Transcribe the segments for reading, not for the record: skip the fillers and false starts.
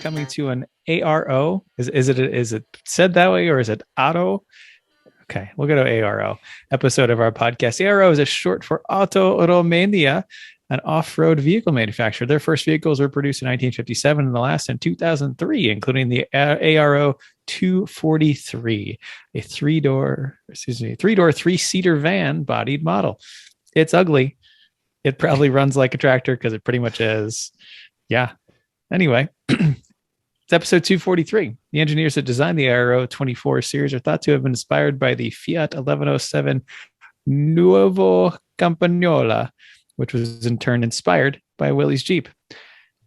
coming to an ARO. Is it said that way or is it auto? Okay, we'll go to ARO episode of our podcast. ARO is a short for Auto Romania, an off-road vehicle manufacturer. Their first vehicles were produced in 1957 and the last in 2003, including the ARO 243, a three-door, three-seater van bodied model. It's ugly. It probably runs like a tractor because it pretty much is. Yeah. Anyway, it's episode 243. The engineers that designed the Aero 24 series are thought to have been inspired by the Fiat 1107 Nuovo Campagnola, which was in turn inspired by Willys Jeep.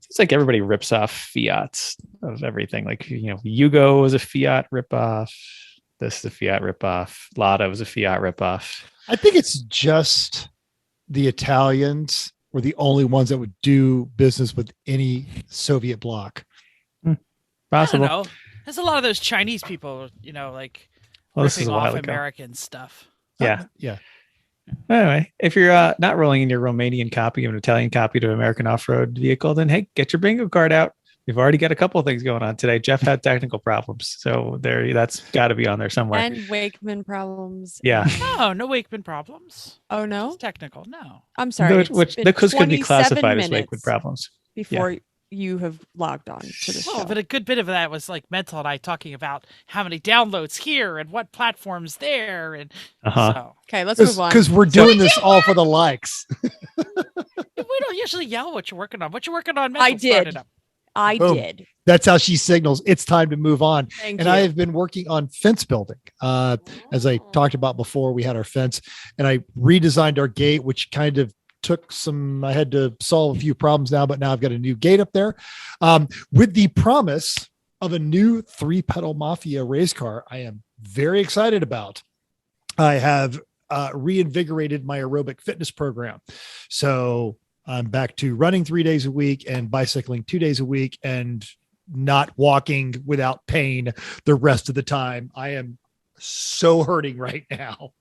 It's like everybody rips off Fiats of everything. Like, Yugo was a Fiat ripoff. This is a Fiat ripoff. Lada was a Fiat ripoff. I think it's just the Italians were the only ones that would do business with any Soviet bloc. Possible. I don't know. There's a lot of those Chinese people, This is ripping a while off ago. American stuff. Yeah. Yeah. Anyway, if you're not rolling in your Romanian copy of an Italian copy to an American off-road vehicle, then hey, get your bingo card out. We've already got a couple of things going on today. Jeff had technical problems, so that's got to be on there somewhere. And Wakeman problems. Yeah. No Wakeman problems. Oh, no? It's technical. No. I'm sorry. Which could be classified as Wakeman problems. Before you have logged on to the show. But a good bit of that was like Mental and I talking about how many downloads here and what platforms there. And so. Okay, let's move on. Because we're doing this all for the likes. We don't usually yell what you're working on. What you're working on, Mental, I did. I did. That's how she signals it's time to move on. Thank and you. I have been working on fence building. As I talked about before, we had our fence and I redesigned our gate, which kind of took I had to solve a few problems now, but now I've got a new gate up there with the promise of a new 3-pedal Mafia race car. I am very excited about. I have reinvigorated my aerobic fitness program. So I'm back to running 3 days a week and bicycling 2 days a week and not walking without pain the rest of the time. I am so hurting right now.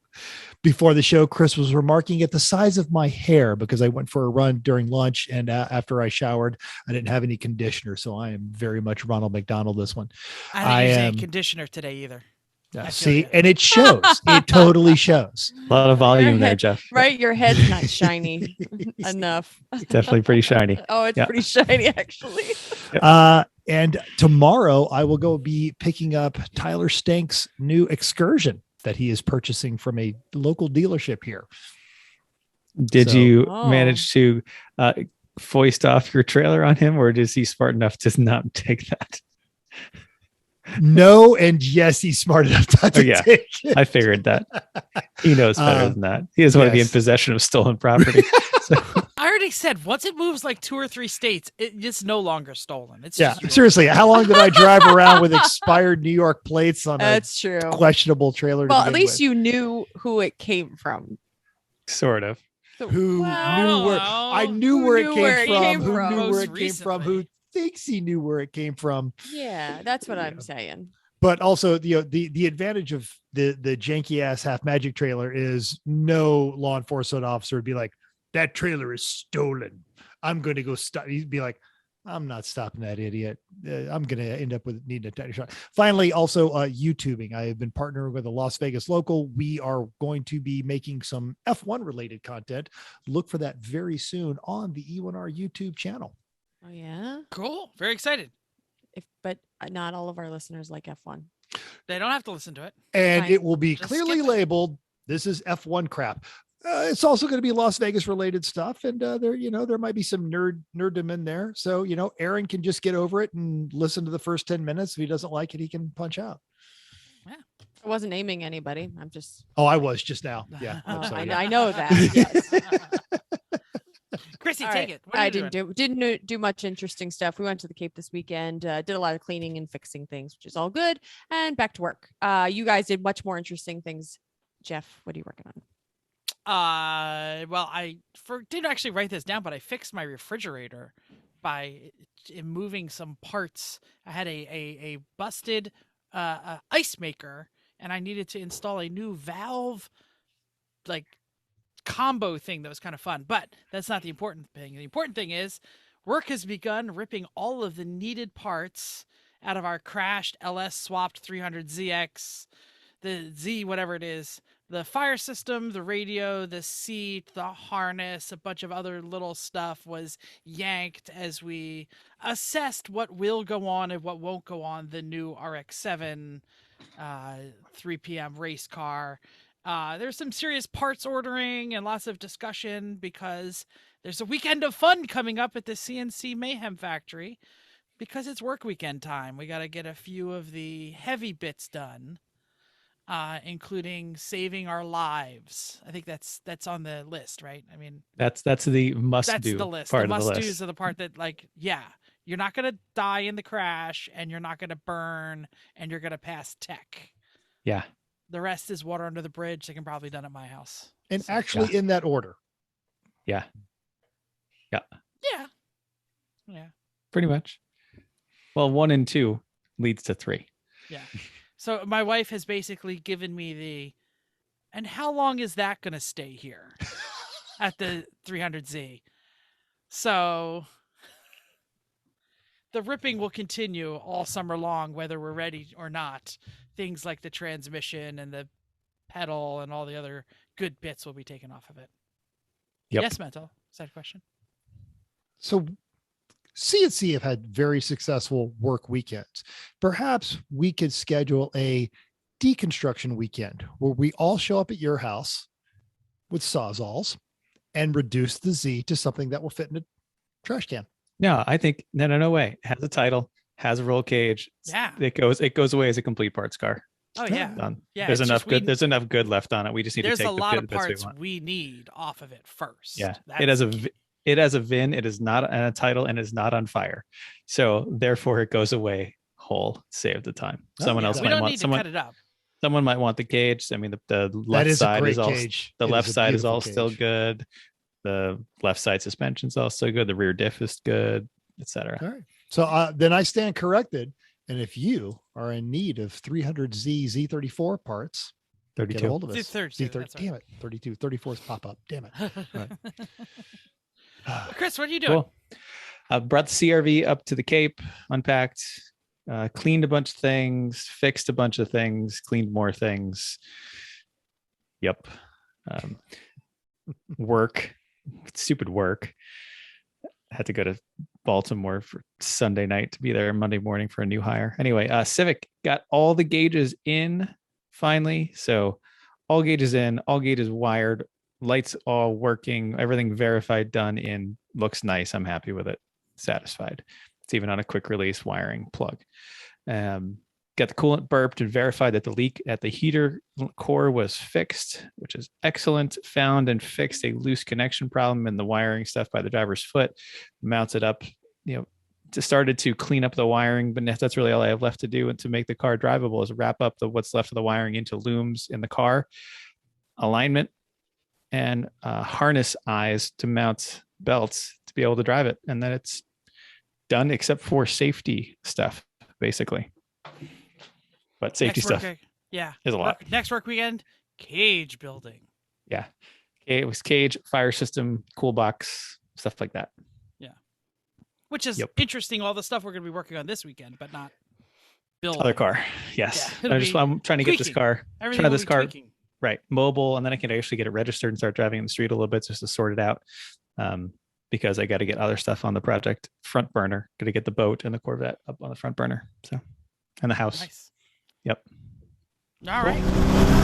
Before the show, Chris was remarking at the size of my hair because I went for a run during lunch. And after I showered, I didn't have any conditioner. So I am very much Ronald McDonald this one. I didn't use any conditioner today either. See, and it shows. It totally shows. A lot of volume there, Jeff. Right? Your head's not shiny enough. Definitely pretty shiny. Oh, it's pretty shiny, actually. And tomorrow I will go be picking up Tyler Stank's new Excursion that he is purchasing from a local dealership here. Did you manage to foist off your trailer on him, or is he smart enough to not take that? No, and yes, he's smart enough not to take it. I figured that. He knows better than that. He doesn't want to be in possession of stolen property. So. I already said once it moves like 2 or 3 states, it's no longer stolen. It's just seriously. How long did I drive around with expired New York plates on That's true. Questionable trailer? Well, at least you knew who it came from. Sort of. Who knew where? I knew where it came from. Who knew where it came from? Who thinks he knew where it came from? Yeah, that's what I'm saying. But also, the advantage of the janky ass half magic trailer is no law enforcement officer would be like, that trailer is stolen. I'm going to go stop. He'd be like, I'm not stopping that idiot. I'm going to end up with needing a technical shot. Finally, also YouTubing. I have been partnering with a Las Vegas local. We are going to be making some F1 related content. Look for that very soon on the E1R YouTube channel. Oh, yeah. Cool. Very excited. But not all of our listeners like F1. They don't have to listen to it. And Fine. it will be Just clearly skip it. labeled, this is F1 crap. It's also going to be Las Vegas related stuff. And there might be some nerddom in there. So, Aaron can just get over it and listen to the first 10 minutes. If he doesn't like it, he can punch out. Yeah. I wasn't aiming anybody. I'm just. Oh, I was just now. Yeah. Oh, I'm sorry. I know that. Yes. Chrissy, All take right. it. What are I you didn't do much interesting stuff. We went to the Cape this weekend, did a lot of cleaning and fixing things, which is all good, and back to work. You guys did much more interesting things. Jeff, what are you working on? Well, I didn't actually write this down, but I fixed my refrigerator by moving some parts. I had a busted ice maker, and I needed to install a new valve, like combo thing that was kind of fun. But that's not the important thing. The important thing is Work has begun ripping all of the needed parts out of our crashed LS swapped 300ZX, the Z, whatever it is, the fire system, the radio, the seat, the harness, a bunch of other little stuff was yanked as we assessed what will go on and what won't go on the new RX-7 3 p.m. race car. There's some serious parts ordering and lots of discussion because there's a weekend of fun coming up at the CNC Mayhem factory because it's work weekend time. We got to get a few of the heavy bits done, including saving our lives. I think that's on the list, right? I mean, That's the must that's do the list. part The of the must list. do's are the part that, like, yeah, you're not gonna die in the crash, and you're not gonna burn, and you're gonna pass tech. Yeah. The rest is water under the bridge. They can probably done at my house. And So, actually, in that order. Yeah. yeah, yeah. Pretty much. Well, 1 and 2 leads to 3. Yeah. So my wife has basically given me and how long is that going to stay here at the 300Z? So the ripping will continue all summer long, whether we're ready or not. Things like the transmission and the pedal and all the other good bits will be taken off of it. Yep. Yes, Mental. Is that a question? So CNC have had very successful work weekends. Perhaps we could schedule a deconstruction weekend where we all show up at your house with Sawzalls and reduce the Z to something that will fit in a trash can. No, I think no way. It has a title, has a roll cage. Yeah. It goes away as a complete parts car. Oh, yeah. Done. Yeah, There's it's enough just good. There's enough good left on it. We just need to There's take a lot the of bits we parts want. we need off of it first. Yeah. That's It has the key. it has a VIN. It is not a title and is not on fire. So therefore it goes away whole. Save the time. Oh, Someone yeah. else We might don't want need to cut it up. someone might want the cage. I mean, the That left is a side great is all cage. the It left a side is beautiful all still cage. good. The left side suspension's also good. The rear diff is good, etc. All right. So then I stand corrected. And if you are in need of 300Z Z34 parts, get a 32. hold of us. Z32, Z30. that's right. Damn it. 32. 34's pop up. Damn it. Chris, what are you doing? Cool. Brought the CRV up to the Cape, unpacked, cleaned a bunch of things, fixed a bunch of things, cleaned more things. Yep. Work, stupid work. Had to go to Baltimore for Sunday night to be there Monday morning for a new hire. Anyway, Civic got all the gauges in finally. So all gauges in, all gauges wired, lights all working, everything verified, done in. Looks nice. I'm happy with it. Satisfied. It's even on a quick release wiring plug. Got the coolant burped and verified that the leak at the heater core was fixed, which is excellent. Found and fixed a loose connection problem in the wiring stuff by the driver's foot. Mounted up, started to clean up the wiring, but that's really all I have left to do. And to make the car drivable is wrap up what's left of the wiring into looms in the car, alignment, and harness eyes to mount belts to be able to drive it. And then it's done except for safety stuff, basically. But safety stuff Yeah. is a lot. Next work weekend, cage building. Yeah. It was cage, fire system, cool box, stuff like that. Which is Yep. interesting, all the stuff we're going to be working on this weekend, but not building. Other car. Yes. Yeah, I'm trying to get this tweaking. car Everything try will this be car tweaking. right mobile, and then I can actually get it registered and start driving in the street a little bit just to sort it out. Because I got to get other stuff on the project front burner. Got to get the boat and the Corvette up on the front burner. So, and the house. Nice. Yep. All right.